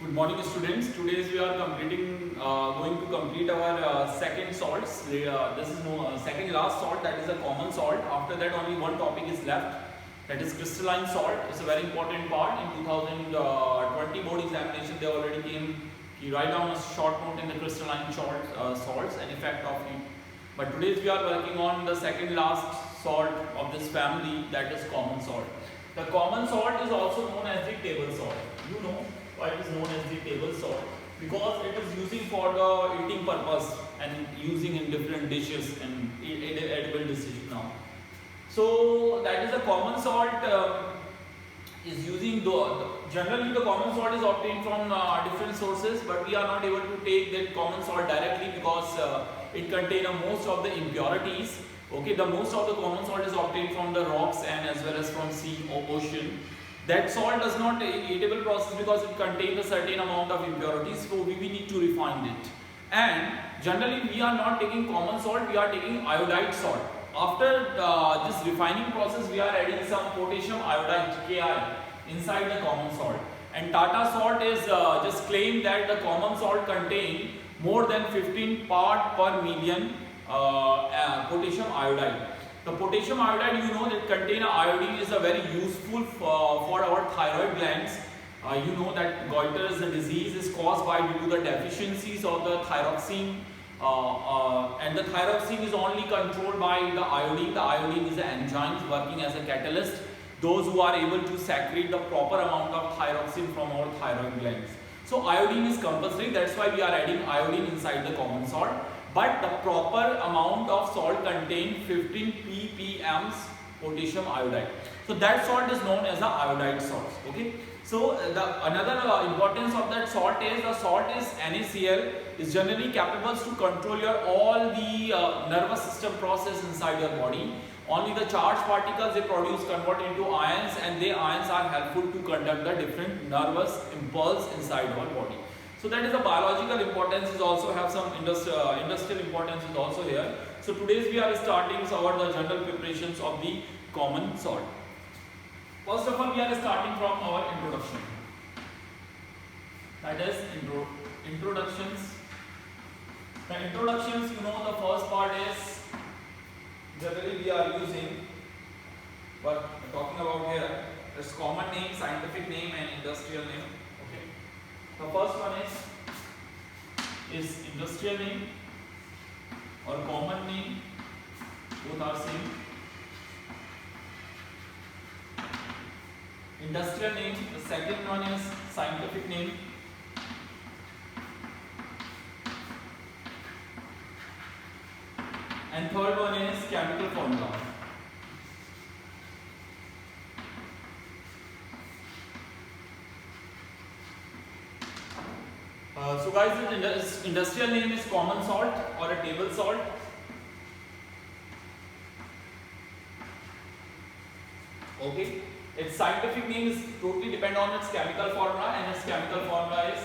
Good morning, students. Today we are going to complete our second salts. This is second last salt, that is a common salt. After that, only one topic is left, that is crystalline salt. It's a very important part. In 2020 board examination, they already came. You write down a short note in the crystalline salts and effect of it. But today we are working on the second last salt of this family, that is common salt. The common salt is also known as the table salt. You know why it is known as the table salt? Because it is using for the eating purpose and using in different dishes and edible dishes now. So that is a common salt is using generally the common salt is obtained from different sources, but we are not able to take that common salt directly because it contains most of the impurities. Okay, the most of the common salt is obtained from the rocks and as well as from sea or ocean. That salt does not eatable process because it contains a certain amount of impurities, so we need to refine it. And generally we are not taking common salt, we are taking iodide salt. After this refining process, we are adding some potassium iodide Ki inside the common salt. And Tata Salt is just claimed that the common salt contain more than 15 part per million potassium iodide. The potassium iodide, you know, that contain iodine is a very useful for our thyroid glands. You know that goiter's disease is caused by due to the deficiencies of the thyroxine, and the thyroxine is only controlled by the iodine. The iodine is an enzyme working as a catalyst. Those who are able to secrete the proper amount of thyroxine from our thyroid glands. So iodine is compulsory. That's why we are adding iodine inside the common salt. But the proper amount of salt contains 15 ppm potassium iodide. So that salt is known as the iodide salt. Okay. So another importance of that salt is the salt is NaCl is generally capable to control your all the nervous system process inside your body. Only the charged particles they produce convert into ions, and the ions are helpful to conduct the different nervous impulse inside our body. So that is the biological importance is also have some industrial importance is also here. So today we are starting the general preparations of the common salt. First of all, we are starting from our introduction. That is introductions. The introductions, you know, the first part is generally we are using what we're talking about here. There's common name, scientific name, and industrial name. Okay. The first one is industrial name or common name. Both are same. Industrial name. The second one is scientific name. And third one is chemical formula. So guys, the industrial name is common salt or a table salt. Okay. Its scientific name is totally depend on its chemical formula, and its chemical formula is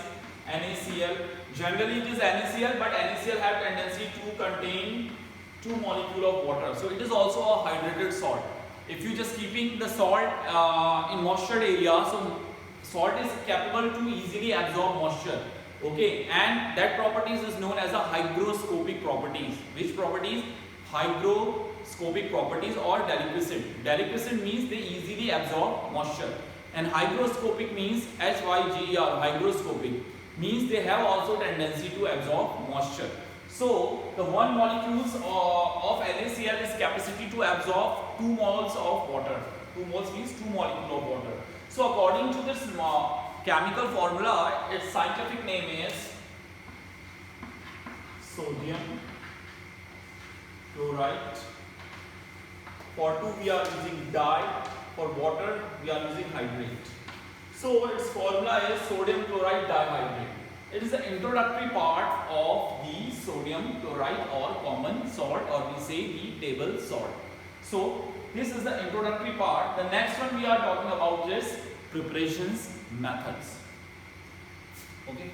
NaCl. Generally it is NaCl, but NaCl have tendency to contain 2 molecules of water. So it is also a hydrated salt. If you just keeping the salt in moisture area, so salt is capable to easily absorb moisture. Okay, and that properties is known as a hygroscopic properties. Which properties? Hygroscopic properties or deliquescent. Deliquescent means they easily absorb moisture, and hygroscopic means HYGER, hygroscopic means they have also tendency to absorb moisture. So the 1 molecules of NaCl is capacity to absorb 2 moles of water. 2 moles means 2 molecules of water. So according to this chemical formula, its scientific name is sodium chloride. For 2 we are using di, for water we are using hydrate. So its formula is sodium chloride dihydrate. It is the introductory part of the sodium chloride or common salt, or we say the table salt. So this is the introductory part. The next one we are talking about is preparations methods. Okay.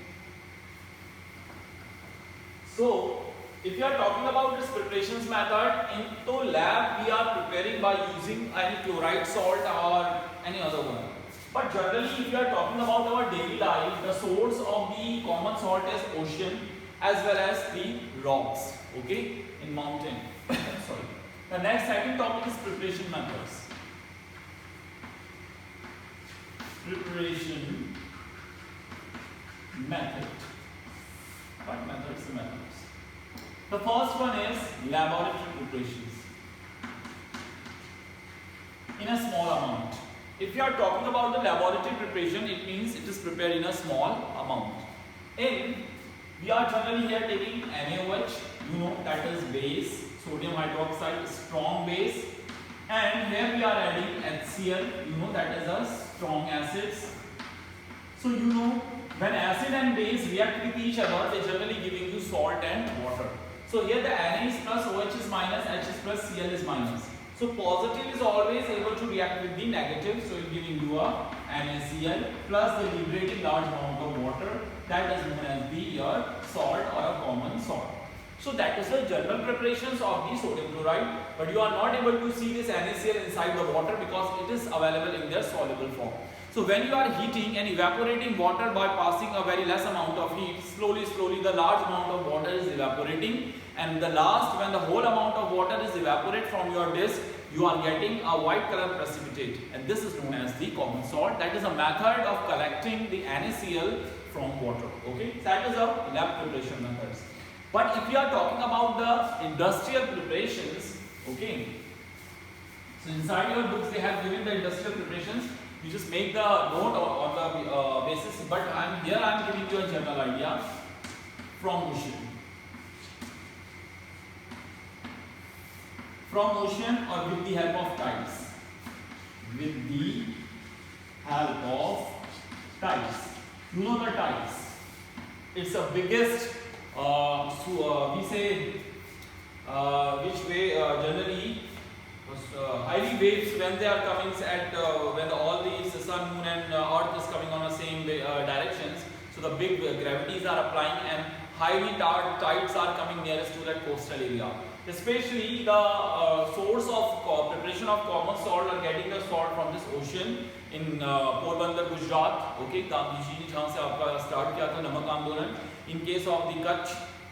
So if you are talking about this preparations method, into lab we are preparing by using any chloride salt or any other one. But generally, if you are talking about our daily life, the source of the common salt is ocean as well as the rocks, okay, in mountain. Sorry. The next second topic is preparation methods. Preparation method. What methods? Methods. The first one is laboratory preparations in a small amount. If you are talking about the laboratory preparation, it means it is prepared in a small amount. We are generally here taking NaOH, you know, that is base, sodium hydroxide, strong base, and here we are adding HCl, you know, that is a strong acids. So you know, when acid and base react with each other, they generally giving you salt and water. So here the Na is plus, OH is minus, H is plus, Cl is minus. So positive is always able to react with the negative, so it is giving you a NaCl plus the liberating large amount of water, that is known as the salt or a common salt. So that is the general preparations of the sodium chloride, but you are not able to see this NaCl inside the water because it is available in their soluble form. So when you are heating and evaporating water by passing a very less amount of heat, slowly the large amount of water is evaporating, and the last, when the whole amount of water is evaporated from your disk, you are getting a white color precipitate, and this is known as the common salt. That is a method of collecting the NaCl from water. Okay, so that is our lab preparation methods. But if you are talking about the industrial preparations, okay, so inside your books they have given the industrial preparations. You just make the note on the basis, but I am giving you a general idea from ocean. From ocean or with the help of tides. With the help of tides. You know the tides. It's the biggest, we say, which way generally. Highly waves when they are coming at when all these sun, moon and earth is coming on the same directions, so the big gravities are applying and highly tides are coming nearest to that coastal area. Especially the source of preparation of common salt are getting the salt from this ocean in Porbandar, Gujarat. Okay, Gandhi ji जहाँ से आपका start किया था नमक आंदोलन. In case of the Kutch.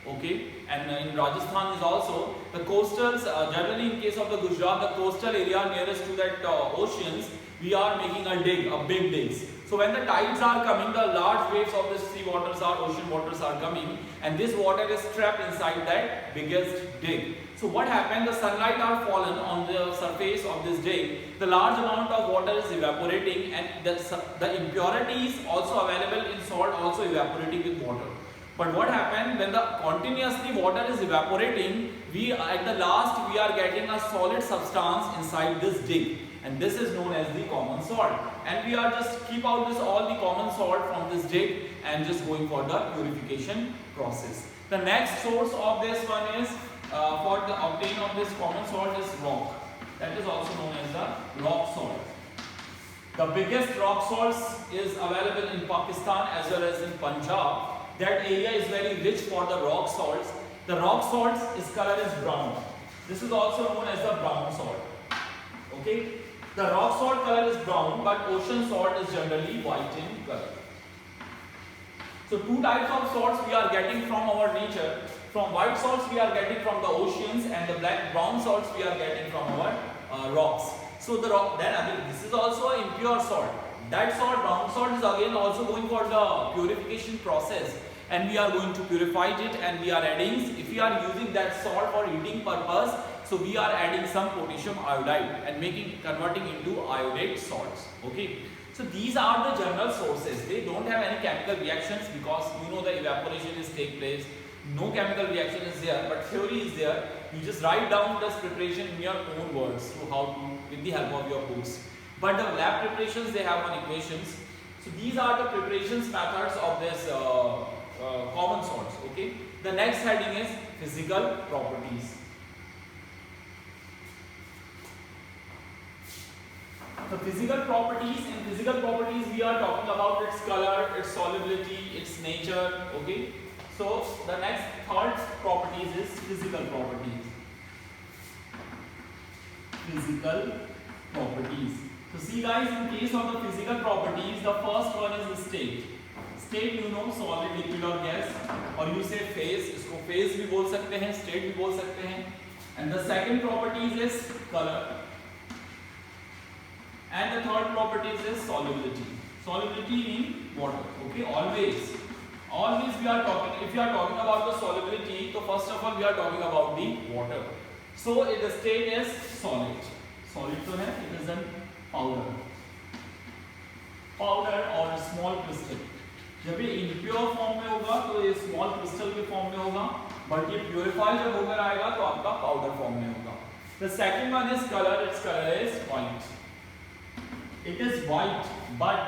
Okay, and in Rajasthan is also the coastals, generally in case of the Gujarat, the coastal area nearest to that oceans, we are making a big digs. So when the tides are coming, the large waves of the sea waters or ocean waters are coming, and this water is trapped inside that biggest dig. So what happened, the sunlight are fallen on the surface of this dig, the large amount of water is evaporating, and the impurities also available in salt also evaporating with water. But what happened, when the continuously water is evaporating, at the last we are getting a solid substance inside this dig, and this is known as the common salt. And we are just keep out all the common salt from this dig and just going for the purification process. The next source of this one is for the obtain of this common salt is rock. That is also known as the rock salt. The biggest rock salts is available in Pakistan as well as in Punjab. That area is very rich for the rock salts. The rock salts, its color is brown. This is also known as the brown salt. Okay, the rock salt color is brown, but ocean salt is generally white in color. So two types of salts we are getting from our nature. From white salts we are getting from the oceans, and the brown salts we are getting from our rocks. So the rock, then again, this is also an impure salt. That salt, brown salt, is again also going for the purification process, and we are going to purify it, and we are adding, if we are using that salt for eating purpose, so we are adding some potassium iodide and converting into iodate salts. Okay, so these are the general sources. They don't have any chemical reactions because you know the evaporation is take place. No chemical reaction is there, but theory is there. You just write down this preparation in your own words through how to, with the help of your books. But the lab preparations, they have on equations. So these are the preparations methods of this common salts. Okay. The next heading is physical properties. The physical properties. In physical properties, we are talking about its color, its solubility, its nature. Okay. So the next third properties is physical properties. Physical properties. So see See guys, in case of the physical properties, the first one is state. State you know, solid, liquid और gas, और you say phase, इसको phase भी बोल सकते हैं, state भी बोल सकते हैं. And the second properties is color. And the third properties is solubility. Solubility in water. Okay, always we are talking. If you are talking about the solubility, so first of all we are talking about the water. So the state is solid. Solid तो है, it is a powder. Powder और small crystal. जब ये impure form में होगा तो ये small crystal के form में होगा, but ये purify जब होकर आएगा तो आपका powder form में होगा. The second one is color. Its color is white. It is white, but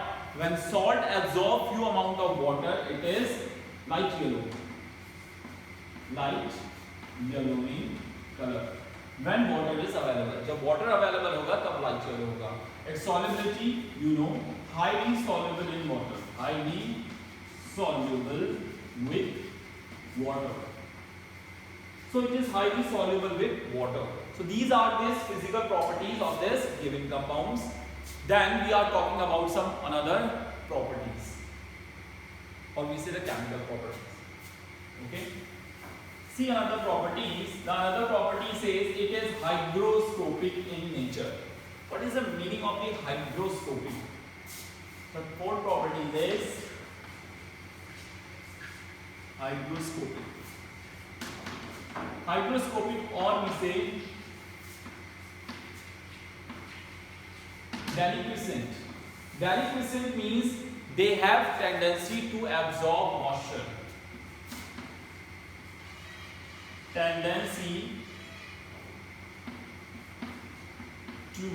when salt absorbs few amount of water, it is light yellow. Light yellow in color. When water is available. जब water available होगा तब light yellow होगा. Its solubility, you know, highly soluble in water. Highly soluble with water. So it is highly soluble with water. So these are these physical properties of this given compounds. Then we are talking about some another properties, or we say the chemical properties. Okay. See another properties. The another property says it is hygroscopic in nature. What is the meaning of the hygroscopic? The fourth property is hygroscopic. Hygroscopic, or we say deliquescent. Deliquescent means they have tendency to absorb moisture. Tendency to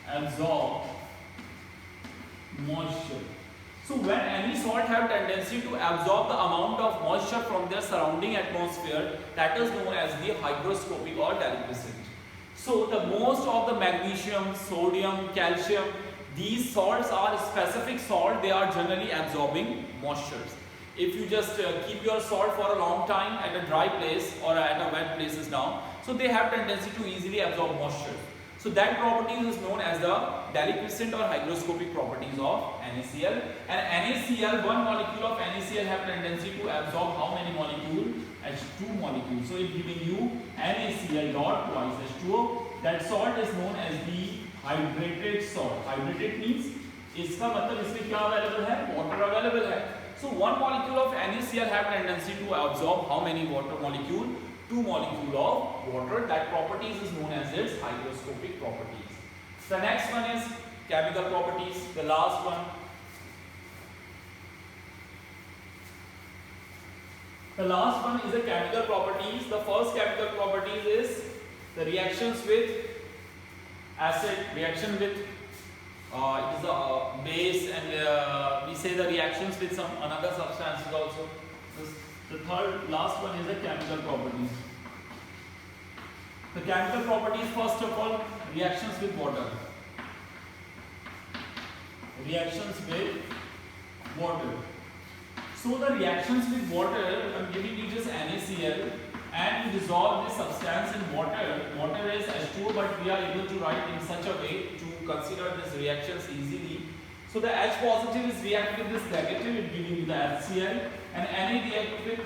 absorb moisture. So when any salt have tendency to absorb the amount of moisture from their surrounding atmosphere, that is known as the hygroscopic or deliquescent. So the most of the magnesium, sodium, calcium, these salts are specific salt. They are generally absorbing moistures. If you just keep your salt for a long time at a dry place or at a wet places now, so they have tendency to easily absorb moisture. So that property is known as the deliquescent or hygroscopic properties of NaCl. And NaCl, one molecule of NaCl have tendency to absorb how many molecules? H2 molecules. So it giving you NaCl dot twice H2O. That salt is known as the hydrated salt. Hydrated means इसका मतलब इसमें क्या available है? Water available है. So one molecule of NaCl have tendency to absorb how many water molecule? 2 molecule of water. That properties is known as its hygroscopic properties. The next one is chemical properties. The last one. The last one is the chemical properties. The first chemical properties is the reactions with acid, reaction with it is a base, and we say the reactions with some another substances also. The third last one is the chemical properties. The chemical properties, first of all, reactions with water. Reactions with water. So the reactions with water, I am giving you just NaCl, and to dissolve this substance in water. Water is H2O, but we are able to write in such a way to consider these reactions easily. So the H positive is reacting with this negative, it giving you the HCl, and Na react with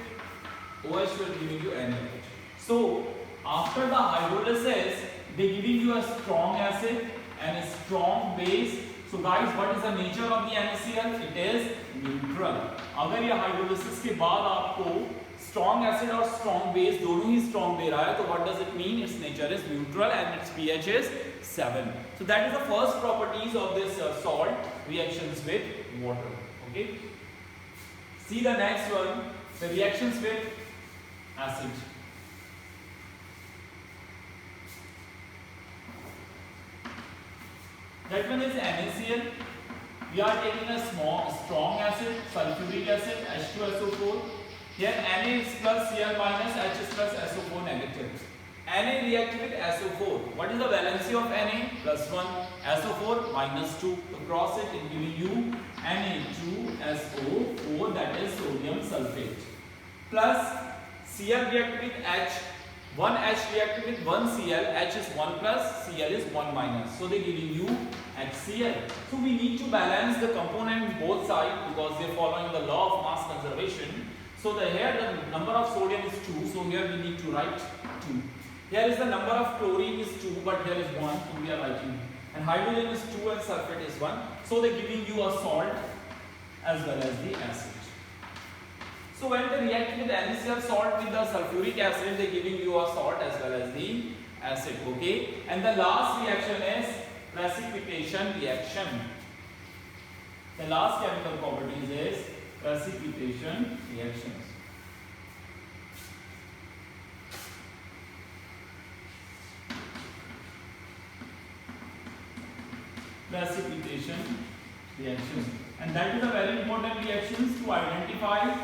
OH will giving you NaOH. So after the hydrolysis, they giving you a strong acid and a strong base. So guys, what is the nature of the NaCl? It is neutral. अगर ये hydrolysis के बाद आपको strong acid और strong base दोनों ही strong दे रहा है, तो what does it mean? Its nature is neutral and its pH is 7. So that is the first properties of this salt reactions with water. Okay. See the next one, the reactions with acid. That one is NaCl. We are taking a strong acid, sulfuric acid, H2SO4. Here Na is plus Cl minus, H is plus SO4 negative. Na react with SO4. What is the valency of Na? Plus 1, SO4 minus 2. To cross it, it giving you Na2SO4, that is sodium sulfate. Plus Cl react with H. One H reacted with one Cl, H is 1 plus, Cl is 1 minus. So they giving you HCl. So we need to balance the component both sides because they are following the law of mass conservation. So here the number of sodium is 2, so here we need to write 2. Here is the number of chlorine is 2, but here is 1, so we are writing. And hydrogen is 2 and sulfate is 1. So they are giving you a salt as well as the acid. So when they react with NaCl salt with the sulfuric acid, they are giving you a salt as well as the acid. Okay. And the last reaction is precipitation reaction. The last chemical properties is precipitation reactions. Precipitation reactions, and that is a very important reactions to identify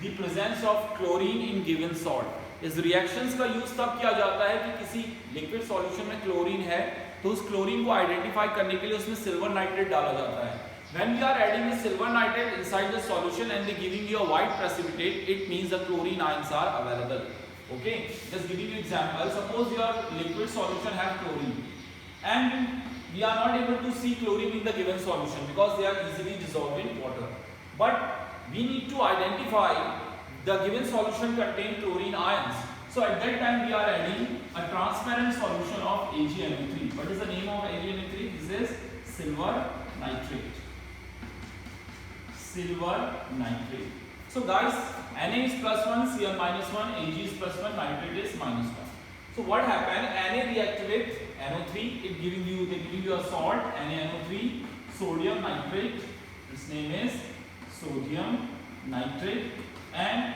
the presence of chlorine in given salt. इस reactions का use तब किया जाता है कि किसी liquid solution में chlorine है तो उस chlorine को identify करने के लिए उसमें silver nitrate डाला जाता है. When we are adding the silver nitrate inside the solution and they giving you a white precipitate, it means the chlorine ions are available. Okay, just giving you example. Suppose your liquid solution have chlorine and we are not able to see chlorine in the given solution because they are easily dissolved in water. But we need to identify the given solution contain chlorine ions. So at that time we are adding a transparent solution of AgNO3. What is the name of AgNO3? This is silver nitrate. Silver nitrate. So guys, Na is plus 1, Cl minus 1, Ag is plus 1, nitrate is minus 1. So what happened? Na react with NO3, they giving you a salt, NaNO3, sodium nitrate. Its name is sodium nitrate, and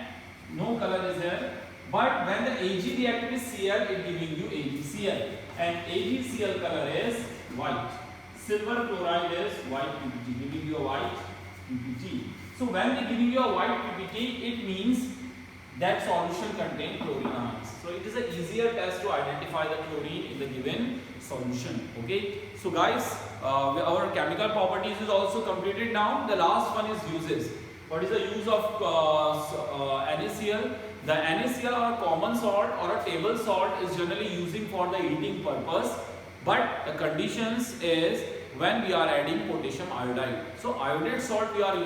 no color is there. But when the Ag react with Cl, it giving you AgCl, and AgCl color is white. Silver chloride is white PPT, giving you a white PPT. So when they giving you a white PPT, it means that solution contain chlorine ions. So it is an easier test to identify the chlorine in the given solution. Okay. So guys, our chemical properties is also completed now. The last one is uses. What is the use of NaCl? The NaCl or a common salt or a table salt is generally using for the eating purpose. But the conditions is when we are adding potassium iodide. So iodide salt we are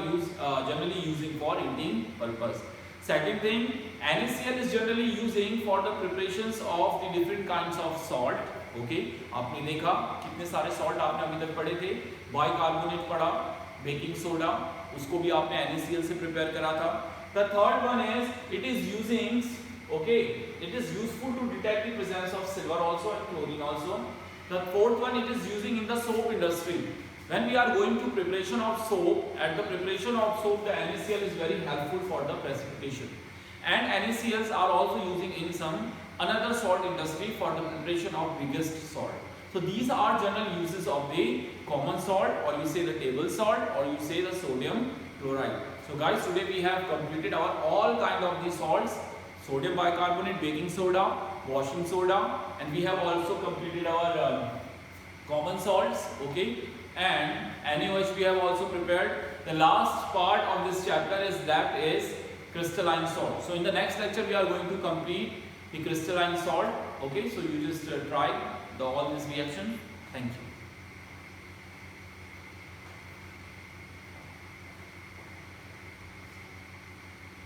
generally using for eating purpose. Second thing, NaCl is generally using for the preparations of the different kinds of salt. Okay, आपने देखा कितने सारे salt आपने अभी तक पढ़े थे. Bicarbonate पढ़ा, बेकिंग सोडा, उसको भी आपने NaCl से प्रिपेयर करा था. The third one is it is using, okay, it is useful to detect the presence of silver also and chlorine also. The fourth one, it is using in the soap industry. When we are going to preparation of soap, at the preparation of soap, the NaCl is very helpful for the precipitation. And NaCls are also using in some another salt industry for the preparation of biggest salt. So these are general uses of the common salt, or you say the table salt, or you say the sodium chloride. So guys, today we have completed our all kind of the salts: sodium bicarbonate, baking soda, washing soda, and we have also completed our common salts. Okay. And NaOH we have also prepared. The last part of this chapter is left is crystalline salt. So in the next lecture we are going to complete the crystalline salt. Okay, so you just try all this reaction. Thank you.